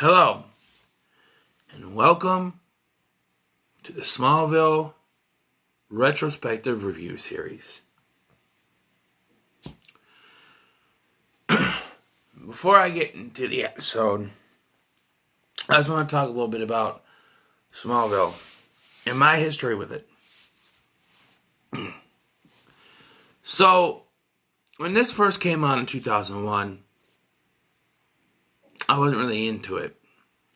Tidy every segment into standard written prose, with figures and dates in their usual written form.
Hello, and welcome to the Smallville Retrospective Review Series. Before I get into the episode, I just want to talk a little bit about Smallville and my history with it. So, when this first came on in 2001, I wasn't really into it.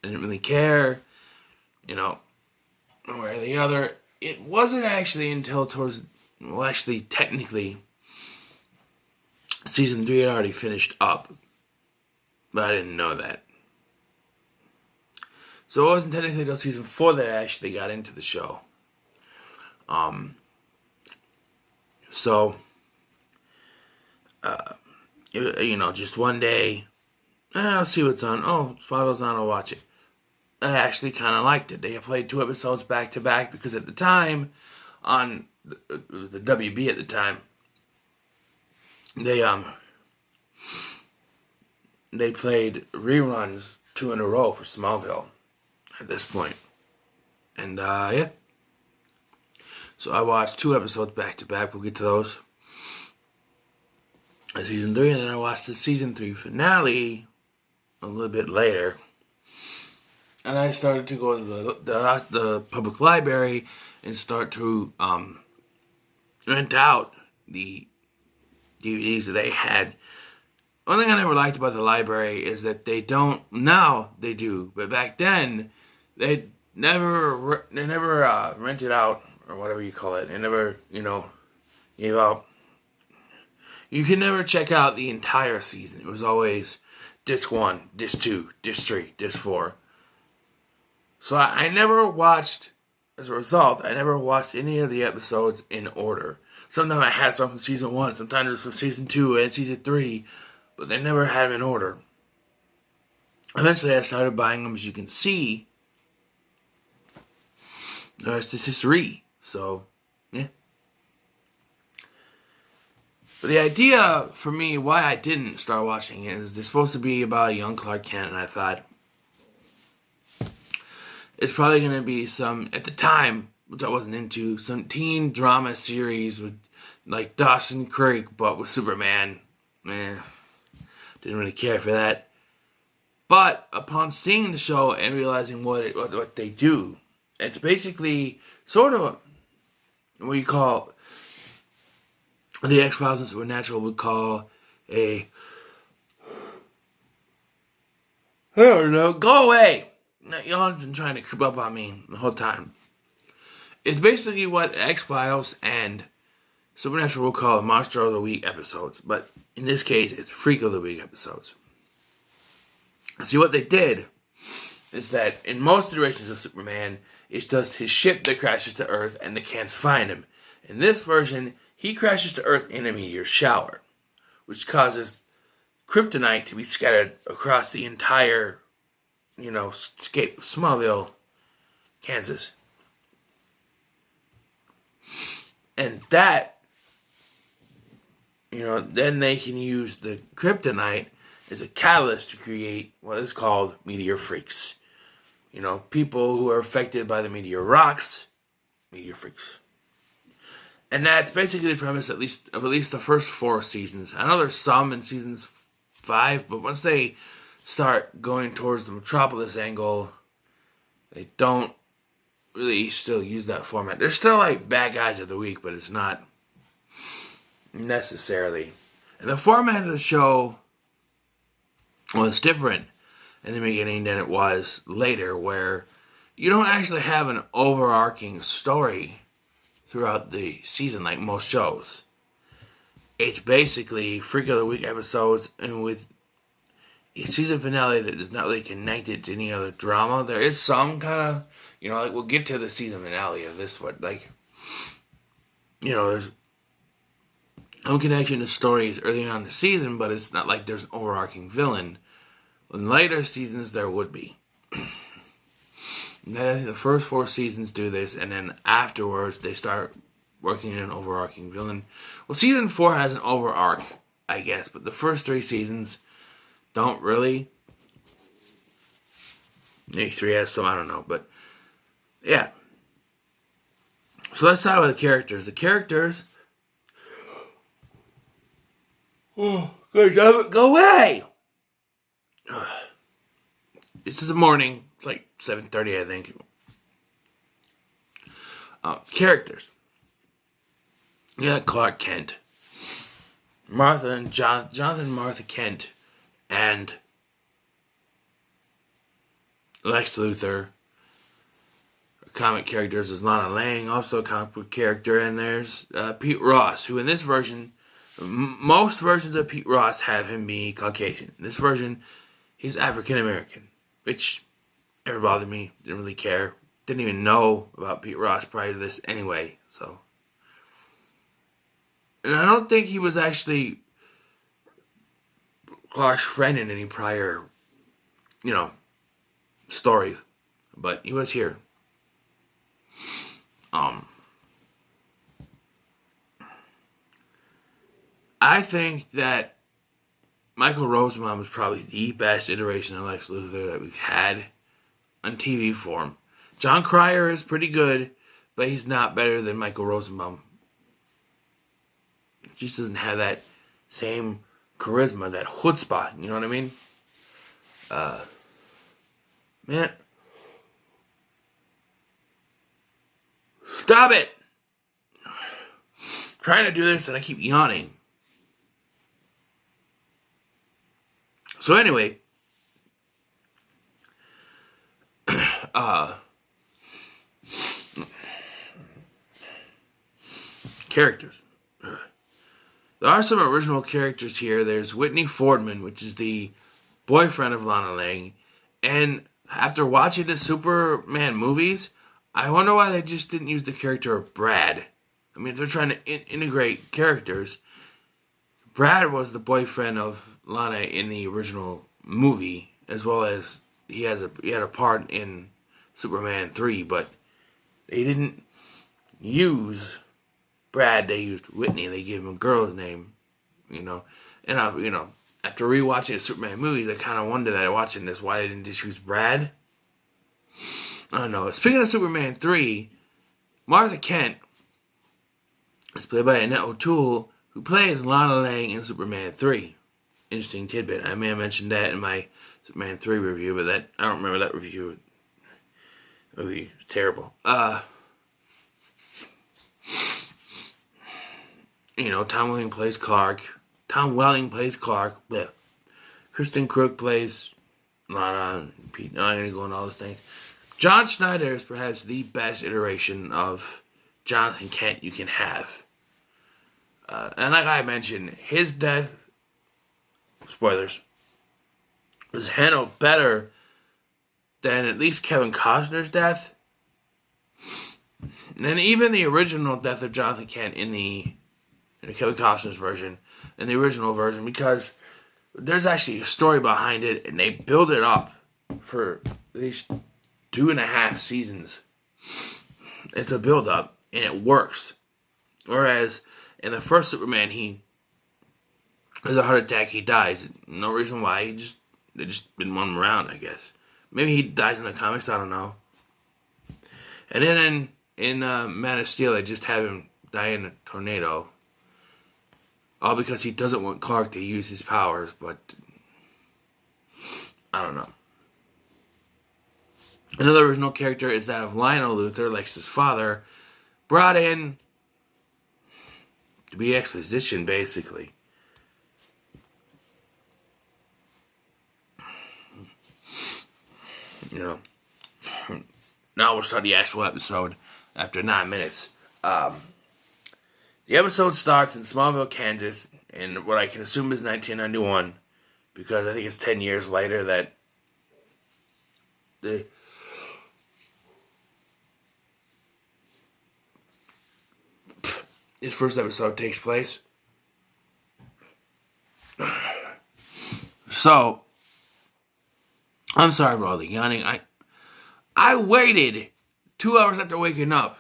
I didn't really care, one way or the other. It wasn't actually until technically, season 3 had already finished up. But I didn't know that. So it wasn't technically until season 4 that I actually got into the show. Just one day, I'll see what's on. Oh, Smallville's on, I'll watch it. I actually kind of liked it. They played 2 episodes back to back because at the time, on the WB at the time, they played reruns 2 in a row for Smallville at this point. And, yeah. So I watched 2 episodes back to back. We'll get to those. Season 3, and then I watched the season 3 finale a little bit later. And I started to go to the public library and start to rent out the DVDs that they had. One thing I never liked about the library is that they don't, now they do, but back then they never rented out, or whatever you call it. They never, gave out. You could never check out the entire season. It was always disc 1, disc 2, disc 3, disc 4. So I never watched, as a result, I never watched any of the episodes in order. Sometimes I had some from season 1, sometimes it was from season 2 and season 3, but they never had them in order. Eventually I started buying them, as you can see. The rest is history. So, yeah. But the idea for me, why I didn't start watching it, is they're supposed to be about a young Clark Kent, and I thought, it's probably going to be some, at the time, which I wasn't into, some teen drama series with, like, Dawson Creek, but with Superman. Didn't really care for that. But upon seeing the show and realizing what they do, it's basically sort of what you call, the X-Files and Supernatural would call I don't know, go away! Y'all have been trying to creep up on me the whole time. It's basically what X-Files and Supernatural will call Monster of the Week episodes. But in this case, it's Freak of the Week episodes. See, what they did is that in most iterations of Superman, it's just his ship that crashes to Earth and they can't find him. In this version, he crashes to Earth in a meteor shower, which causes kryptonite to be scattered across the entire scape of Smallville, Kansas. And that, then they can use the kryptonite as a catalyst to create what is called meteor freaks. People who are affected by the meteor rocks, meteor freaks. And that's basically the premise, at least the first 4 seasons. I know there's some in seasons 5, but once they start going towards the Metropolis angle, they don't really still use that format. They're still like bad guys of the week, but it's not necessarily. And the format of the show was different in the beginning than it was later, where you don't actually have an overarching story throughout the season like most shows. It's basically Freak of the Week episodes, and with a season finale that is not really connected to any other drama. There is some kind of, we'll get to the season finale of this one. There's no connection to stories early on in the season, but it's not like there's an overarching villain. In later seasons, there would be. Then the first 4 seasons do this, and then afterwards, they start working in an overarching villain. Well, season 4 has an overarch, I guess, but the first 3 seasons don't really. Maybe 3 has some, I don't know. But, yeah. So let's start with the characters. The characters... Oh, go away! It's the morning. It's like 7:30, I think. Characters. You got Clark Kent. Martha and Jonathan and Martha Kent. And Lex Luthor. Comic characters is Lana Lang, also a comic book character. And there's Pete Ross, who in this version... Most versions of Pete Ross have him be Caucasian. In this version, he's African American, which never bothered me. Didn't really care. Didn't even know about Pete Ross prior to this anyway. So, and I don't think he was actually Clark's friend in any prior, stories, but he was here. I think that Michael Rosenbaum is probably the best iteration of Lex Luthor that we've had on TV form. John Cryer is pretty good, but he's not better than Michael Rosenbaum. He just doesn't have that same charisma, that chutzpah, you know what I mean? Man. Stop it! I'm trying to do this and I keep yawning. So anyway, characters. There are some original characters here. There's Whitney Fordman, which is the boyfriend of Lana Lang. And after watching the Superman movies, I wonder why they just didn't use the character of Brad. I mean, if they're trying to integrate characters, Brad was the boyfriend of Lana in the original movie, as well as he had a part in Superman 3, but they didn't use Brad, they used Whitney. They gave him a girl's name, And after rewatching the Superman movies, I kind of wondered that watching this, why they didn't just use Brad? I don't know. Speaking of Superman 3, Martha Kent is played by Annette O'Toole, who plays Lana Lang in Superman 3. Interesting tidbit. I may have mentioned that in my Superman 3 review, but I don't remember that review. The movie was terrible. Tom Welling plays Clark. Bleh. Kristen Crook plays Lana. Pete. I'm not going to go into all those things. John Schneider is perhaps the best iteration of Jonathan Kent you can have. And like I mentioned, his death, spoilers, was handled better than at least Kevin Costner's death. And even the original death of Jonathan Kent in the Kevin Costner's version, and the original version, because there's actually a story behind it, and they build it up for at least 2.5 seasons. It's a build-up, and it works. Whereas in the first Superman, he has a heart attack, he dies. No reason why, they just didn't want him around, I guess. Maybe he dies in the comics, I don't know. And then in Man of Steel, they just have him die in a tornado. All because he doesn't want Clark to use his powers, but I don't know. Another original character is that of Lionel Luthor, Lex's father, brought in to be exposition, basically. Now we'll start the actual episode after 9 minutes. The episode starts in Smallville, Kansas, in what I can assume is 1991, because I think it's 10 years later that this first episode takes place. So, I'm sorry for all the yawning. I waited 2 hours after waking up.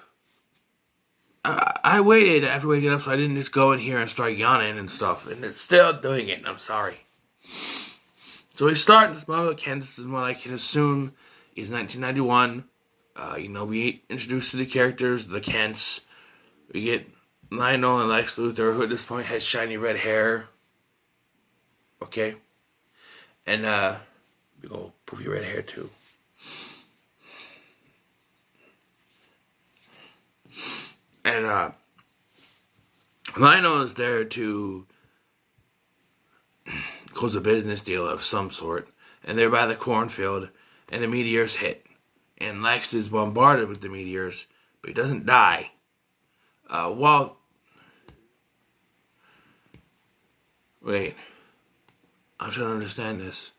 I waited after waking up so I didn't just go in here and start yawning and stuff. And it's still doing it, and I'm sorry. So we start in Smallville, Kansas, and what I can assume is 1991. We introduced to the characters, the Kents. We get Lionel and Lex Luthor, who at this point has shiny red hair. Okay? And, big old poofy red hair, too. And, Lionel is there to close a business deal of some sort. And they're by the cornfield, and the meteors hit. And Lex is bombarded with the meteors, but he doesn't die. Wait. I'm trying to understand this.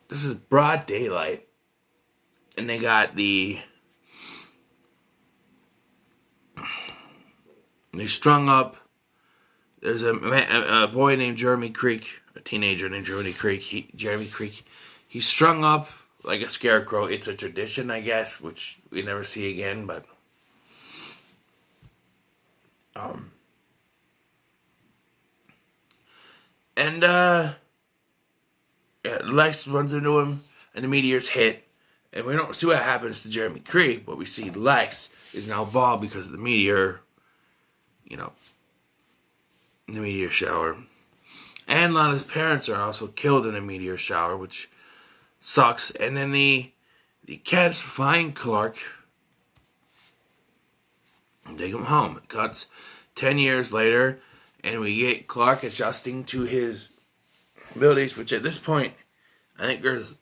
This is broad daylight. And they got they strung up. There's a boy named Jeremy Creek, a teenager named Jeremy Creek. He's strung up like a scarecrow. It's a tradition, I guess, which we never see again, but Lex runs into him, and the meteors hit, and we don't see what happens to Jeremy Creek, but we see Lex is now bald because of the meteor, the meteor shower. And a lot of his parents are also killed in a meteor shower, which sucks. And then the cats find Clark and take him home. It cuts 10 years later, and we get Clark adjusting to his abilities, which at this point, I think there's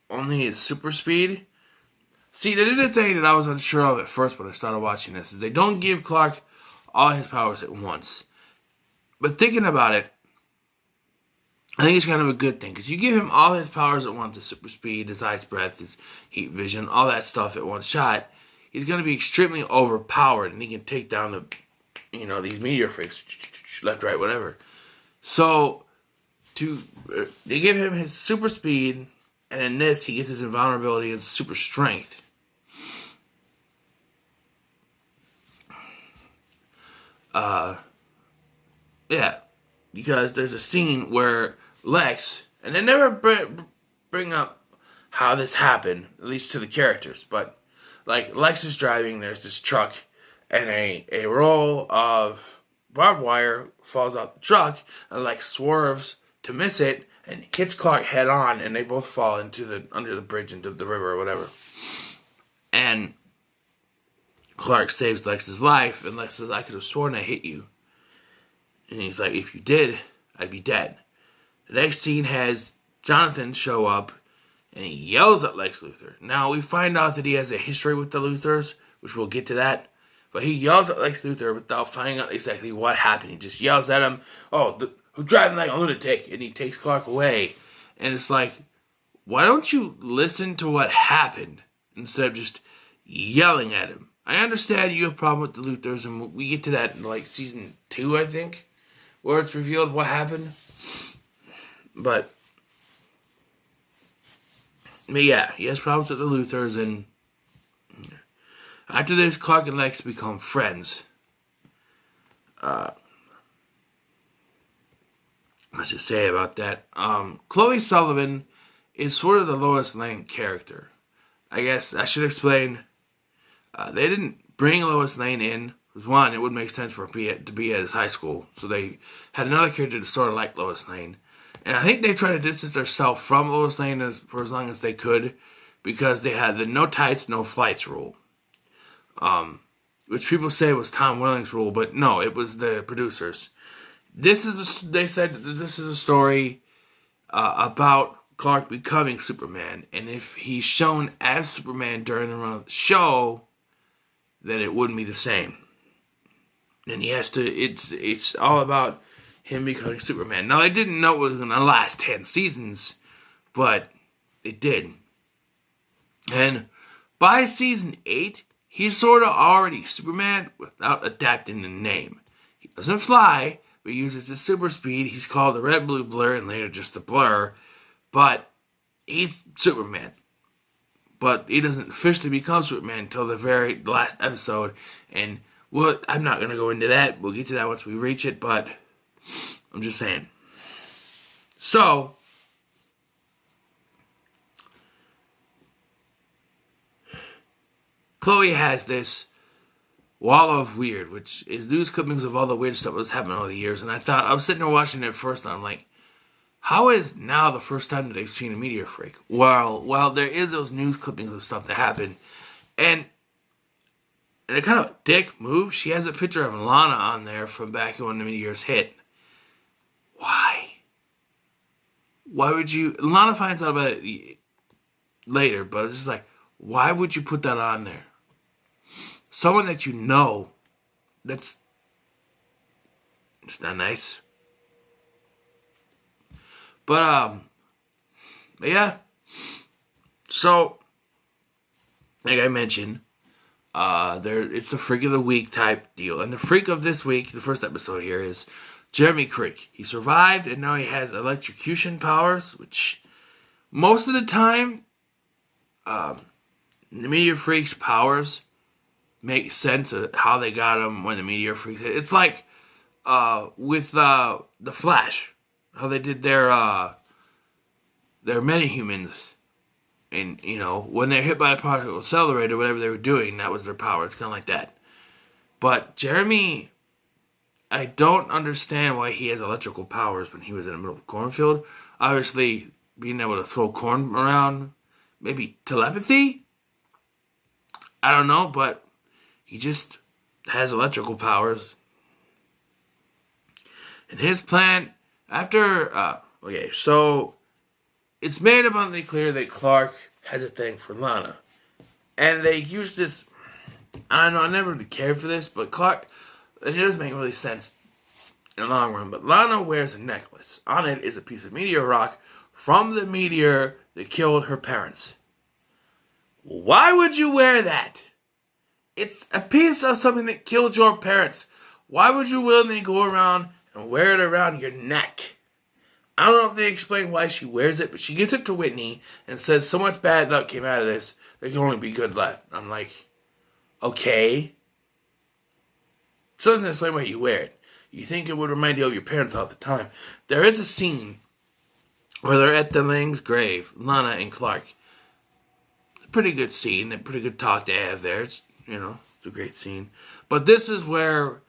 only his super speed. See, they did a thing that I was unsure of at first when I started watching this. Is they don't give Clark all his powers at once. But thinking about it, I think it's kind of a good thing. Because you give him all his powers at once, his super speed, his ice breath, his heat vision, all that stuff at one shot, he's going to be extremely overpowered. And he can take down these meteor freaks, left, right, whatever. So, they give him his super speed, and in this, he gets his invulnerability and super strength. Yeah, because there's a scene where Lex, and they never bring up how this happened, at least to the characters, but like Lex is driving, there's this truck, and a roll of barbed wire falls out the truck, and Lex swerves to miss it, and hits Clark head on, and they both fall under the bridge into the river or whatever. And Clark saves Lex's life, and Lex says, "I could have sworn I hit you." And he's like, "If you did, I'd be dead." The next scene has Jonathan show up, and he yells at Lex Luthor. Now, we find out that he has a history with the Luthors, which we'll get to that. But he yells at Lex Luthor without finding out exactly what happened. He just yells at him, who's driving like a lunatic? And he takes Clark away. And it's like, why don't you listen to what happened instead of just yelling at him? I understand you have a problem with the Luthors, and we get to that in like season 2, I think, where it's revealed what happened. But yeah, he has problems with the Luthors, and after this, Clark and Lex become friends. Let's just say about that. Chloe Sullivan is sort of the Lois Lane character. I guess I should explain. They didn't bring Lois Lane in. Because one, it wouldn't make sense for her to be at his high school. So they had another character to sort of like Lois Lane. And I think they tried to distance themselves from Lois Lane for as long as they could. Because they had the no tights, no flights rule. Which people say was Tom Welling's rule. But no, it was the producers. They said that this is a story about Clark becoming Superman. And if he's shown as Superman during the run of the show, then it wouldn't be the same. And he has to, it's all about him becoming Superman. Now, I didn't know it was going to last 10 seasons, but it did. And by season 8, he's sort of already Superman without adapting the name. He doesn't fly, but he uses his super speed. He's called the Red Blue Blur and later just the Blur. But he's Superman. But he doesn't officially become Superman until the very last episode. And I'm not going to go into that. We'll get to that once we reach it. But I'm just saying. So, Chloe has this wall of weird, which is news clippings of all the weird stuff that was happening over the years. And I was sitting there watching it first, and I'm like, how is now the first time that they've seen a meteor freak? Well, there is those news clippings of stuff that happened. And a kind of dick move, she has a picture of Lana on there from back when the meteors hit. Why? Why would you... Lana finds out about it later, but it's just like, why would you put that on there? Someone that you know, it's not nice. But yeah. So, like I mentioned, it's the freak of the week type deal. And the freak of this week, the first episode here, is Jeremy Creek. He survived, and now he has electrocution powers, which most of the time, the meteor freak's powers make sense of how they got him when the meteor freaks hit. It's like with the Flash, how they did their metahumans, and when they're hit by a particle accelerator, whatever they were doing, that was their power. It's kind of like that. But Jeremy, I don't understand why he has electrical powers when he was in the middle of a cornfield. Obviously, being able to throw corn around, maybe telepathy. I don't know, but he just has electrical powers. And his plan, so it's made abundantly clear that Clark has a thing for Lana. And they use this, I don't know, I never really cared for this, but Clark, it doesn't make really sense in the long run, but Lana wears a necklace. On it is a piece of meteor rock from the meteor that killed her parents. Why would you wear that? It's a piece of something that killed your parents. Why would you willingly go around and wear it around your neck? I don't know if they explain why she wears it, but she gives it to Whitney and says so much bad luck came out of this, there can only be good luck. I'm like, okay. So it doesn't explain why you wear it. You think it would remind you of your parents all the time. There is a scene where they're at the Lang's grave, Lana and Clark. A pretty good scene, a pretty good talk to have there. It's a great scene. But this is where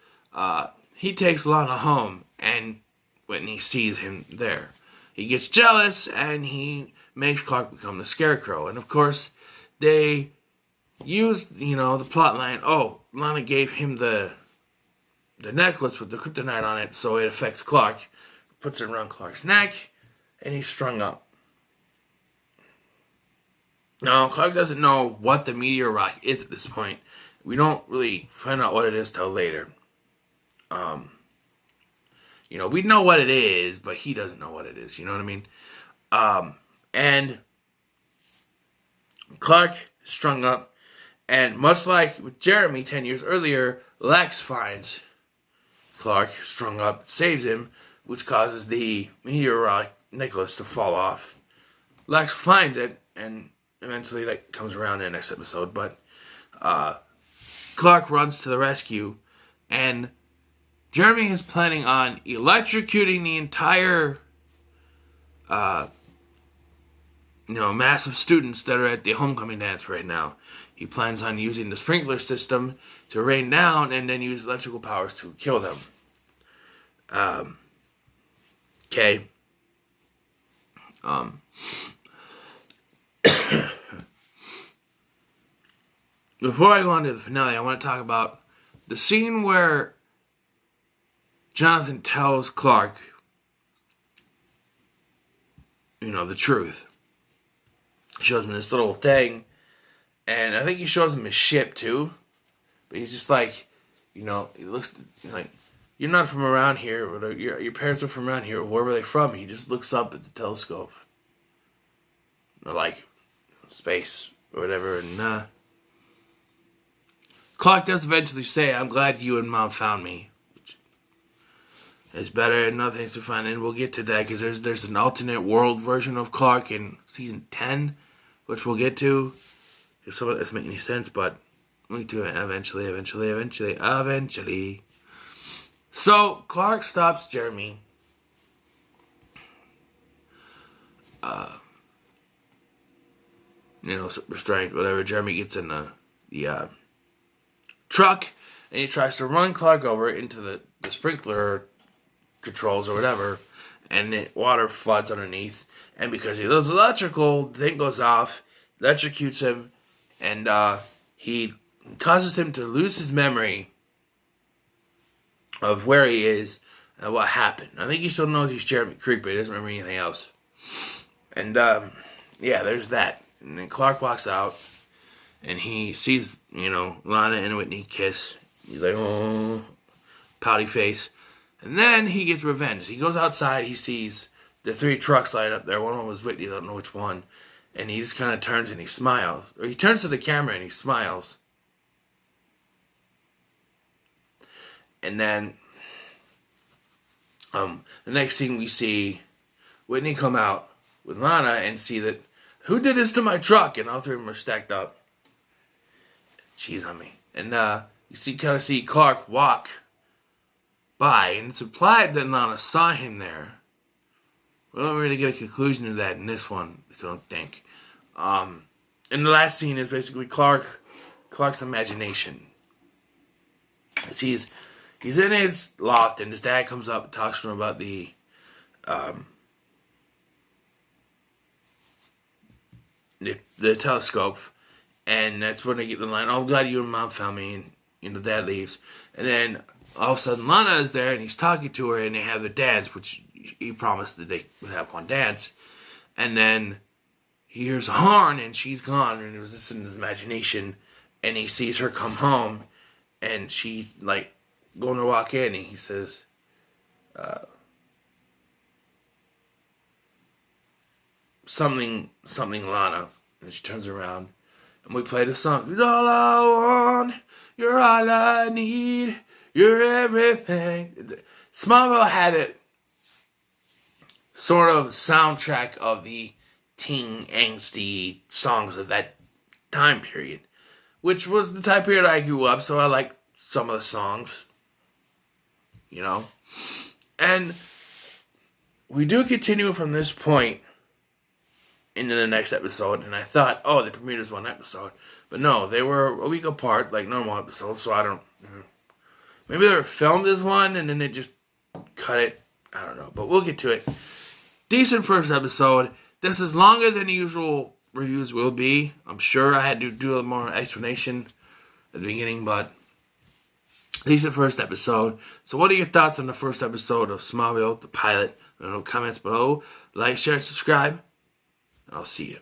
he takes Lana home, and Whitney sees him there. He gets jealous, and he makes Clark become the Scarecrow. And of course, they used, the plot line, Lana gave him the necklace with the kryptonite on it, so it affects Clark. Puts it around Clark's neck, and he's strung up. Now, Clark doesn't know what the meteor rock is at this point. We don't really find out what it is till later. We know what it is, but he doesn't know what it is. You know what I mean? And Clark is strung up, and much like with Jeremy 10 years earlier, Lex finds Clark strung up, saves him, which causes the meteor rock necklace to fall off. Lex finds it, and eventually that comes around in the next episode, but Clark runs to the rescue, and Jeremy is planning on electrocuting the entire mass of students that are at the homecoming dance right now. He plans on using the sprinkler system to rain down and then use electrical powers to kill them. Okay. Before I go on to the finale, I want to talk about the scene where Jonathan tells Clark, the truth. He shows him this little thing, and I think he shows him his ship too. But he's just like, he looks like, you're not from around here, or your parents were from around here, or where were they from? He just looks up at the telescope, like space or whatever, and Clark does eventually say, "I'm glad you and Mom found me." It's better than nothing to find, and we'll get to that because there's an alternate world version of Clark in season 10, which we'll get to. If some of that doesn't make any sense, but we'll get to it eventually. So Clark stops Jeremy. Super strength, whatever. Jeremy gets in the the truck, and he tries to run Clark over into the sprinkler controls or whatever, and the water floods underneath. And because he does electrical, the thing goes off, electrocutes him, and he causes him to lose his memory of where he is and what happened. I think he still knows he's Jeremy Creek, but he doesn't remember anything else. And yeah, there's that. And then Clark walks out, and he sees, Lana and Whitney kiss. He's like, oh, pouty face. And then he gets revenge. He goes outside, he sees the 3 trucks lined up there. One of them was Whitney, I don't know which one. And he just kind of turns and he smiles. Or he turns to the camera and he smiles. And then the next scene we see Whitney come out with Lana and see that, who did this to my truck? And all 3 of them are stacked up. Jeez on me. And you kind of see Clark walk by, and it's implied that Lana saw him there. We don't really get a conclusion to that in this one, I don't think. And the last scene is basically Clark's imagination. He's in his loft, and his dad comes up and talks to him about the telescope, and that's when they get the line, "Oh, I'm glad you and Mom found me," and the dad leaves. And then all of a sudden Lana is there, and he's talking to her, and they have the dance, which he promised that they would have one dance. And then he hears a horn, and she's gone, and it was just in his imagination, and he sees her come home, and she's like going to walk in, and he says, something Lana, and she turns around, and we play the song. You're all I want, you're all I need, you're everything. Smallville had it sort of soundtrack of the teen angsty songs of that time period, which was the time period I grew up, so I liked some of the songs, And we do continue from this point into the next episode, and I thought, oh, they premiered as one episode. But no, they were a week apart, like normal episodes, so I don't... Maybe they were filmed as one, and then they just cut it. I don't know, but we'll get to it. Decent first episode. This is longer than the usual reviews will be. I'm sure I had to do a little more explanation at the beginning, but decent first episode. So what are your thoughts on the first episode of Smallville, the pilot? Let me know in the comments below. Like, share, subscribe, and I'll see you.